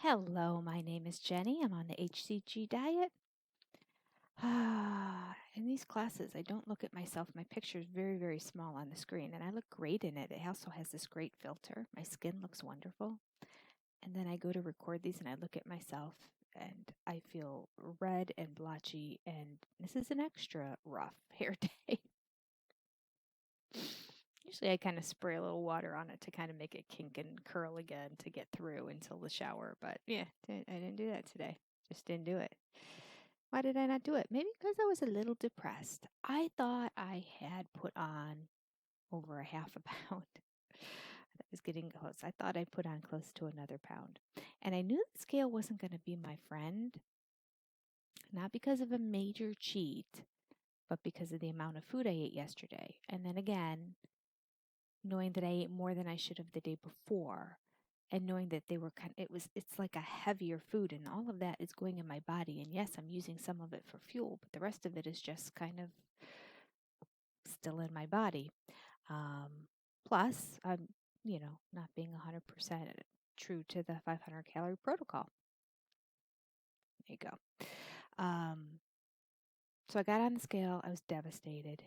Hello, my name is Jenny. I'm on the HCG diet. In these classes, I don't look at myself. My picture is very, very small on the screen, and I look great in it. It also has this great filter. My skin looks wonderful. And then I go to record these, and I look at myself, and I feel red and blotchy, and this is an extra rough hair day. Usually I kind of spray a little water on it to kind of make it kink and curl again to get through until the shower. But yeah, I didn't do that today. Just didn't do it. Why did I not do it? Maybe because I was a little depressed. I thought I had put on over a half a pound. I was getting close. I thought I put on close to another pound. And I knew the scale wasn't going to be my friend, not because of a major cheat, but because of the amount of food I ate yesterday. And then again, knowing that I ate more than I should have the day before and knowing that they were it's like a heavier food and all of that is going in my body. And yes, I'm using some of it for fuel, but the rest of it is just kind of still in my body. Plus, I'm, not being 100% true to the 500 calorie protocol. There you go. So I got on the scale. I was devastated.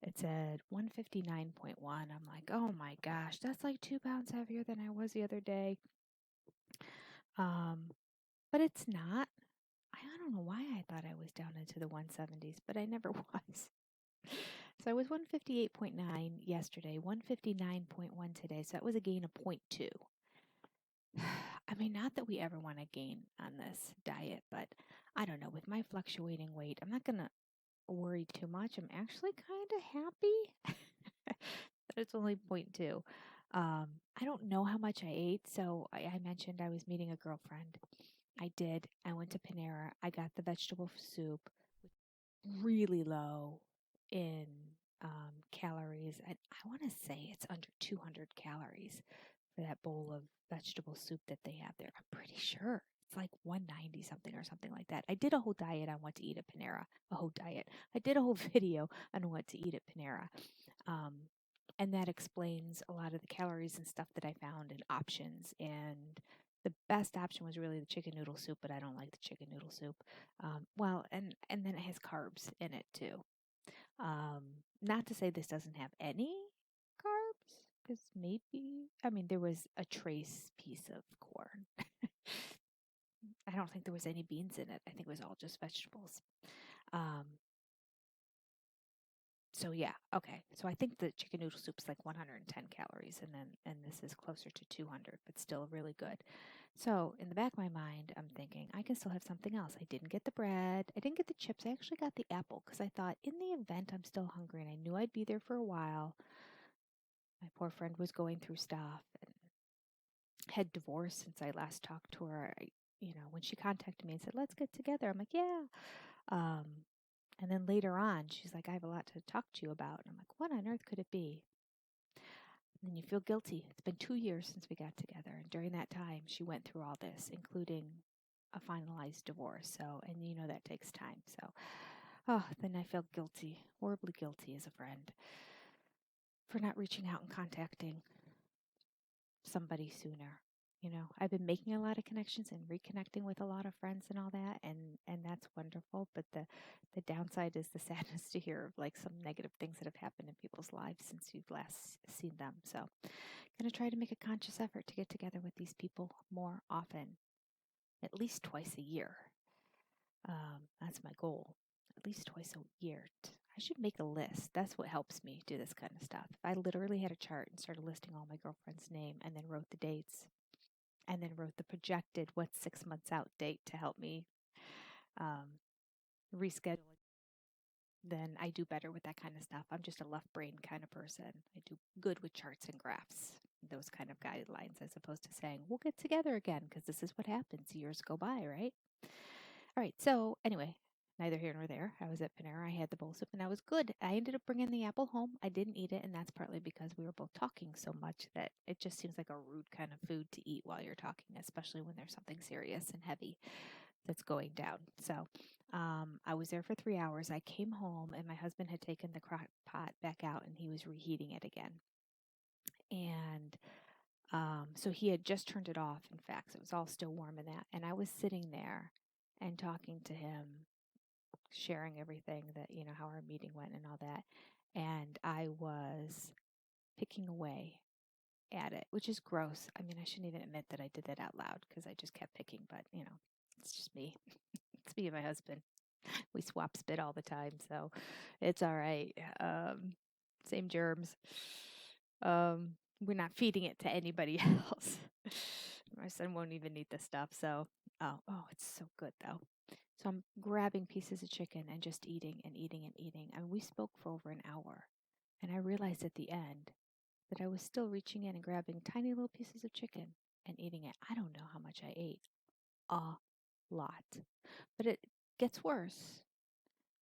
It said 159.1. I'm like, oh my gosh, that's like 2 pounds heavier than I was the other day. But it's not. I don't know why I thought I was down into the 170s, but I never was. So I was 158.9 yesterday, 159.1 today. So that was a gain of 0.2. I mean, not that we ever want to gain on this diet, but I don't know. With my fluctuating weight, I'm not going to worry too much. I'm actually kind of happy that it's only 0.2. I don't know how much I ate. So I mentioned I was meeting a girlfriend. I did. I went to Panera. I got the vegetable soup, really low in calories. And I want to say it's under 200 calories for that bowl of vegetable soup that they have there. I'm pretty sure it's like 190 something or something like that. I did a whole diet on what to eat at Panera. A whole diet. I did a whole video on what to eat at Panera. Um, and that explains a lot of the calories and stuff that I found and options. And the best option was really the chicken noodle soup, but I don't like the chicken noodle soup. And then it has carbs in it too. Not to say this doesn't have any carbs, because maybe, I mean, there was a trace piece of corn. I don't think there was any beans in it. I think it was all just vegetables. Um, so yeah, okay. So I think the chicken noodle soup is like 110 calories, and this is closer to 200, but still really good. So in the back of my mind, I'm thinking I can still have something else. I didn't get the bread. I didn't get the chips. I actually got the apple because I thought in the event I'm still hungry and I knew I'd be there for a while. My poor friend was going through stuff and had divorced since I last talked to her. When she contacted me and said, "Let's get together," I'm like, "Yeah." Um, and then later on, she's like, "I have a lot to talk to you about." And I'm like, "What on earth could it be?" And then you feel guilty. It's been 2 years since we got together. And during that time, she went through all this, including a finalized divorce. So, and that takes time. So, then I felt guilty, horribly guilty as a friend for not reaching out and contacting somebody sooner. I've been making a lot of connections and reconnecting with a lot of friends and all that, and that's wonderful. But the downside is the sadness to hear of like some negative things that have happened in people's lives since you've last seen them. So, gonna try to make a conscious effort to get together with these people more often, at least twice a year. That's my goal, at least twice a year. I should make a list. That's what helps me do this kind of stuff. If I literally had a chart and started listing all my girlfriend's name and then wrote the dates and then wrote the projected what's 6 months out date to help me um, reschedule, then I do better with that kind of stuff. I'm just a left brain kind of person. I do good with charts and graphs, those kind of guidelines, as opposed to saying, we'll get together again because this is what happens. Years go by, right? All right. So, anyway, neither here nor there. I was at Panera. I had the bowl soup and that was good. I ended up bringing the apple home. I didn't eat it, and that's partly because we were both talking so much that it just seems like a rude kind of food to eat while you're talking, especially when there's something serious and heavy that's going down. So I was there for 3 hours. I came home and my husband had taken the crock pot back out and he was reheating it again. And So he had just turned it off, in fact, so it was all still warm in that. And I was sitting there and talking to him, sharing everything that, how our meeting went and all that. And I was picking away at it, which is gross. I mean, I shouldn't even admit that I did that out loud because I just kept picking, but, it's just me. It's me and my husband. We swap spit all the time, so it's all right. Same germs. We're not feeding it to anybody else. My son won't even eat the stuff, so it's so good though. So I'm grabbing pieces of chicken and just eating and eating and eating. I mean, we spoke for over an hour, and I realized at the end that I was still reaching in and grabbing tiny little pieces of chicken and eating it. I don't know how much I ate. A lot. But it gets worse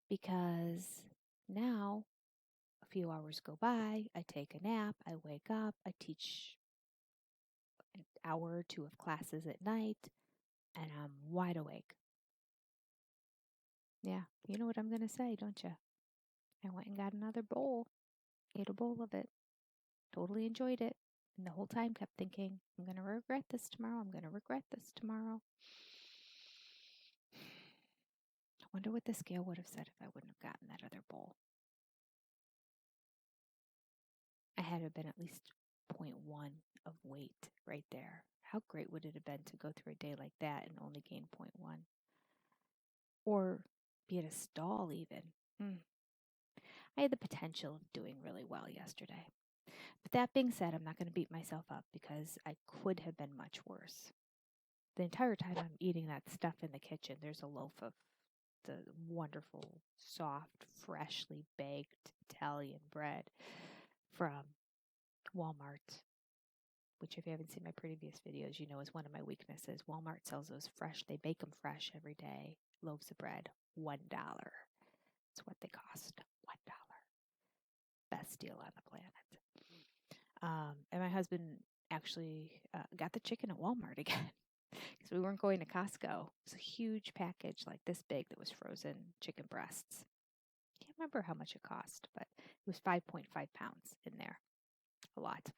because now a few hours go by, I take a nap, I wake up, I teach an hour or two of classes at night, and I'm wide awake. Yeah, you know what I'm going to say, don't you? I went and got another bowl, ate a bowl of it, totally enjoyed it, and the whole time kept thinking, I'm going to regret this tomorrow, I'm going to regret this tomorrow. I wonder what the scale would have said if I wouldn't have gotten that other bowl. I had to have been at least 0.1 of weight right there. How great would it have been to go through a day like that and only gain 0.1? Or be at a stall even. I had the potential of doing really well yesterday. But that being said, I'm not going to beat myself up because I could have been much worse. The entire time I'm eating that stuff in the kitchen, there's a loaf of the wonderful, soft, freshly baked Italian bread from Walmart, which if you haven't seen my previous videos, you know is one of my weaknesses. Walmart sells those fresh. They bake them fresh every day. Loaves of bread, $1. That's what they cost, $1. Best deal on the planet. And my husband actually got the chicken at Walmart again because we weren't going to Costco. It's a huge package like this big that was frozen chicken breasts. Can't remember how much it cost, but it was 5.5 pounds in there. A lot.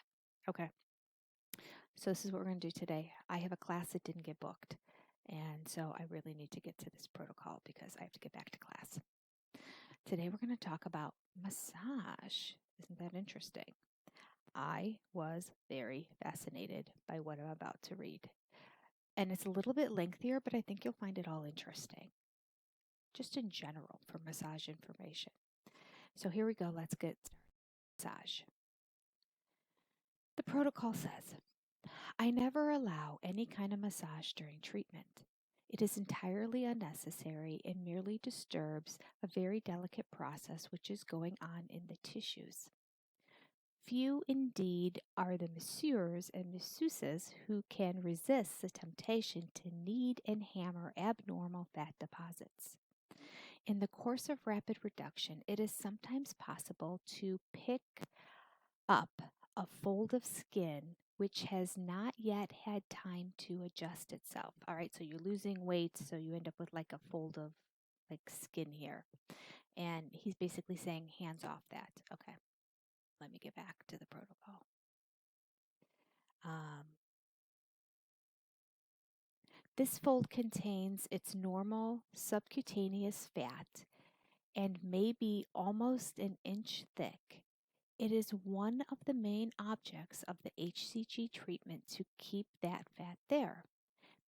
Okay. So this is what we're going to do today. I have a class that didn't get booked, and so I really need to get to this protocol because I have to get back to class. Today we're going to talk about massage. Isn't that interesting? I was very fascinated by what I'm about to read. And it's a little bit lengthier, but I think you'll find it all interesting. Just in general for massage information. So here we go. Let's get started. Massage. The protocol says, I never allow any kind of massage during treatment. It is entirely unnecessary and merely disturbs a very delicate process which is going on in the tissues. Few indeed are the masseurs and masseuses who can resist the temptation to knead and hammer abnormal fat deposits. In the course of rapid reduction, it is sometimes possible to pick up a fold of skin which has not yet had time to adjust itself. All right, so you're losing weight, so you end up with like a fold of like skin here. And he's basically saying hands off that. Okay, let me get back to the protocol. This fold contains its normal subcutaneous fat and may be almost an inch thick. It is one of the main objects of the HCG treatment to keep that fat there.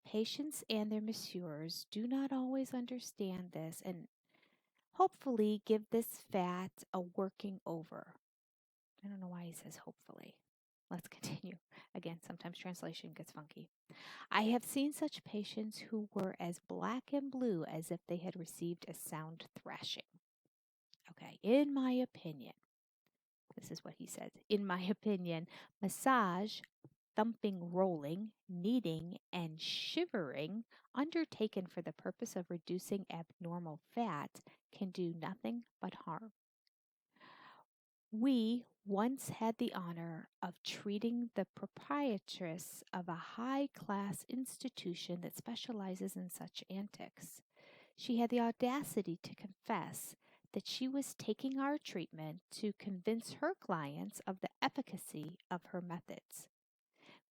Patients and their masseurs do not always understand this and hopefully give this fat a working over. I don't know why he says hopefully. Let's continue. Again, sometimes translation gets funky. I have seen such patients who were as black and blue as if they had received a sound thrashing. Okay, in my opinion, this is what he says. In my opinion, massage, thumping, rolling, kneading, and shivering undertaken for the purpose of reducing abnormal fat can do nothing but harm. We once had the honor of treating the proprietress of a high-class institution that specializes in such antics. She had the audacity to confess that she was taking our treatment to convince her clients of the efficacy of her methods.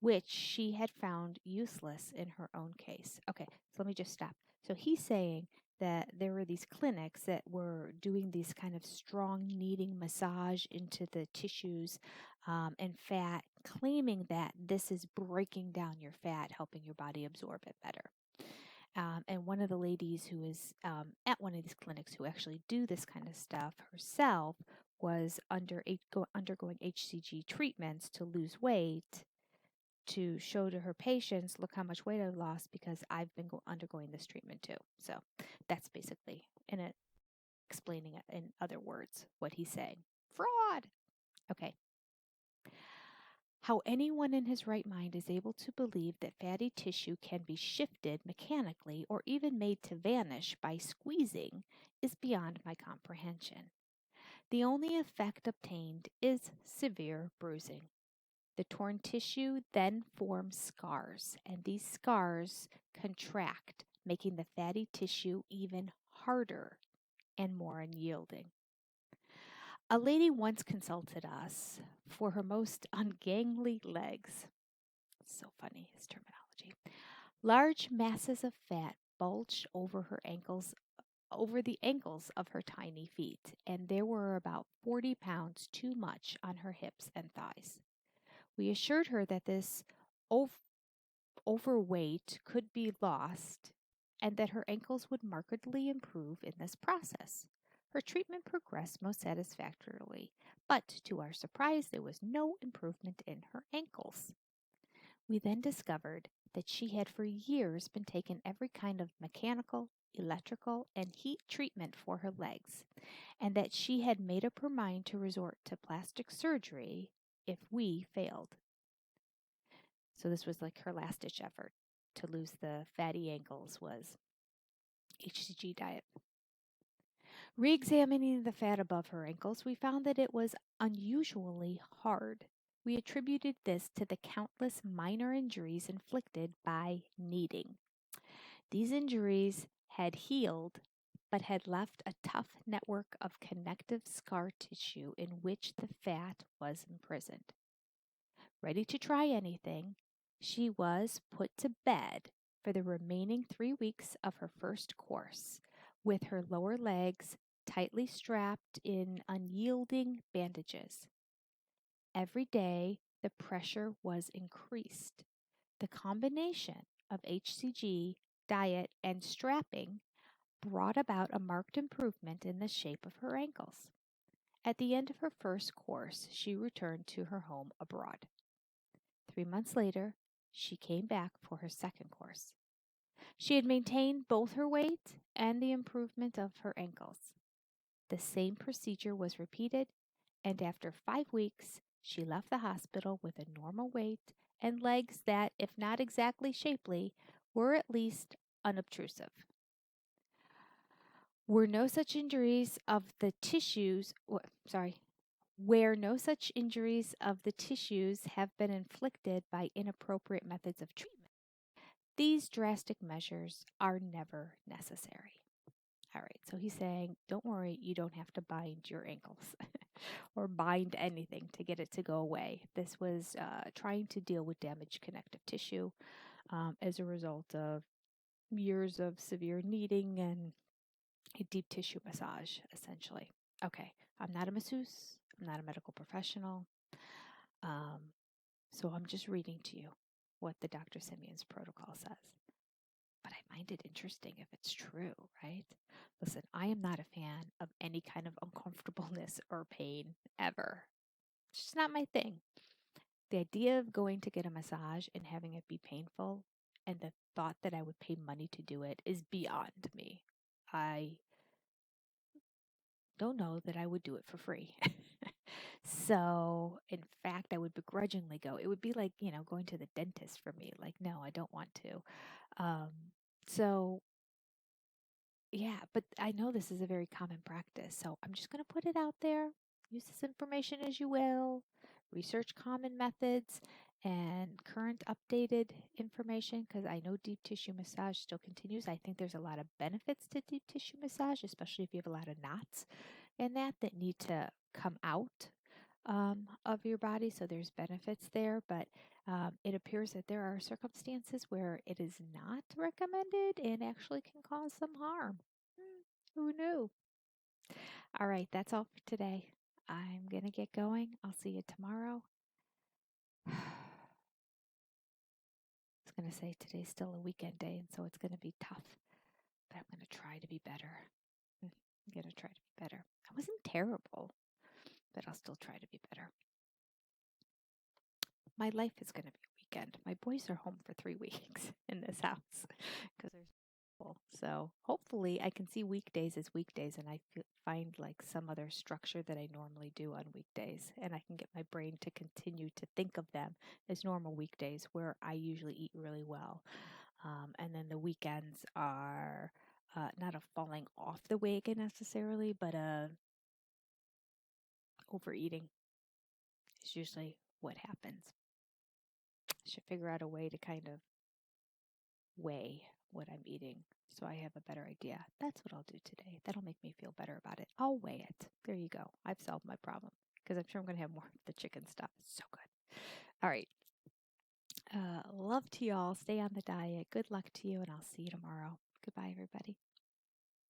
which she had found useless in her own case. Okay, so let me just stop. So he's saying that there were these clinics that were doing these kind of strong kneading massage into the tissues and fat, claiming that this is breaking down your fat, helping your body absorb it better. And one of the ladies who is at one of these clinics who actually do this kind of stuff herself was undergoing HCG treatments to lose weight to show to her patients, look how much weight I've lost because I've been undergoing this treatment too. So that's basically explaining it in other words what he's saying. Fraud. Okay. How anyone in his right mind is able to believe that fatty tissue can be shifted mechanically or even made to vanish by squeezing is beyond my comprehension. The only effect obtained is severe bruising. The torn tissue then forms scars, and these scars contract, making the fatty tissue even harder and more unyielding. A lady once consulted us for her most ungangly legs. So funny, his terminology. Large masses of fat bulged over the ankles of her tiny feet, and there were about 40 pounds too much on her hips and thighs. We assured her that this overweight could be lost and that her ankles would markedly improve in this process. Her treatment progressed most satisfactorily, but to our surprise, there was no improvement in her ankles. We then discovered that she had for years been taking every kind of mechanical, electrical, and heat treatment for her legs, and that she had made up her mind to resort to plastic surgery if we failed. So this was like her last ditch effort to lose the fatty ankles was HCG diet. Re-examining the fat above her ankles, we found that it was unusually hard. We attributed this to the countless minor injuries inflicted by kneading. These injuries had healed, but had left a tough network of connective scar tissue in which the fat was imprisoned. Ready to try anything, she was put to bed for the remaining 3 weeks of her first course, with her lower legs tightly strapped in unyielding bandages. Every day, the pressure was increased. The combination of HCG, diet, and strapping brought about a marked improvement in the shape of her ankles. At the end of her first course, she returned to her home abroad. 3 months later, she came back for her second course. She had maintained both her weight and the improvement of her ankles. The same procedure was repeated, and after 5 weeks, she left the hospital with a normal weight and legs that, if not exactly shapely, were at least unobtrusive. Where no such injuries of the tissues have been inflicted by inappropriate methods of treatment, these drastic measures are never necessary. All right, so he's saying, don't worry, you don't have to bind your ankles or bind anything to get it to go away. This was trying to deal with damaged connective tissue as a result of years of severe kneading and a deep tissue massage, essentially. Okay, I'm not a masseuse, I'm not a medical professional, so I'm just reading to you what the Dr. Simeons protocol says. But I find it interesting if it's true, right? Listen, I am not a fan of any kind of uncomfortableness or pain ever. It's just not my thing. The idea of going to get a massage and having it be painful and the thought that I would pay money to do it is beyond me. I don't know that I would do it for free. So, in fact, I would begrudgingly go. It would be like, going to the dentist for me. Like, no, I don't want to. Um, so, yeah, but I know this is a very common practice. So, I'm just going to put it out there. Use this information as you will. Research common methods and current updated information because I know deep tissue massage still continues. I think there's a lot of benefits to deep tissue massage, especially if you have a lot of knots in that need to come out. of your body, so there's benefits there, but it appears that there are circumstances where it is not recommended and actually can cause some harm. Who knew? All right, that's all for today. I'm going to get going. I'll see you tomorrow. I was going to say today's still a weekend day, and so it's going to be tough, but I'm going to try to be better. I'm going to try to be better. I wasn't terrible, but I'll still try to be better. My life is going to be a weekend. My boys are home for 3 weeks in this house because there's people. So hopefully I can see weekdays as weekdays and I find like some other structure that I normally do on weekdays. And I can get my brain to continue to think of them as normal weekdays where I usually eat really well. And then the weekends are not a falling off the wagon necessarily, but overeating is usually what happens. I should figure out a way to kind of weigh what I'm eating so I have a better idea. That's what I'll do today. That'll make me feel better about it. I'll weigh it. There you go. I've solved my problem because I'm sure I'm going to have more of the chicken stuff. It's so good. All right. Love to y'all. Stay on the diet. Good luck to you, and I'll see you tomorrow. Goodbye, everybody.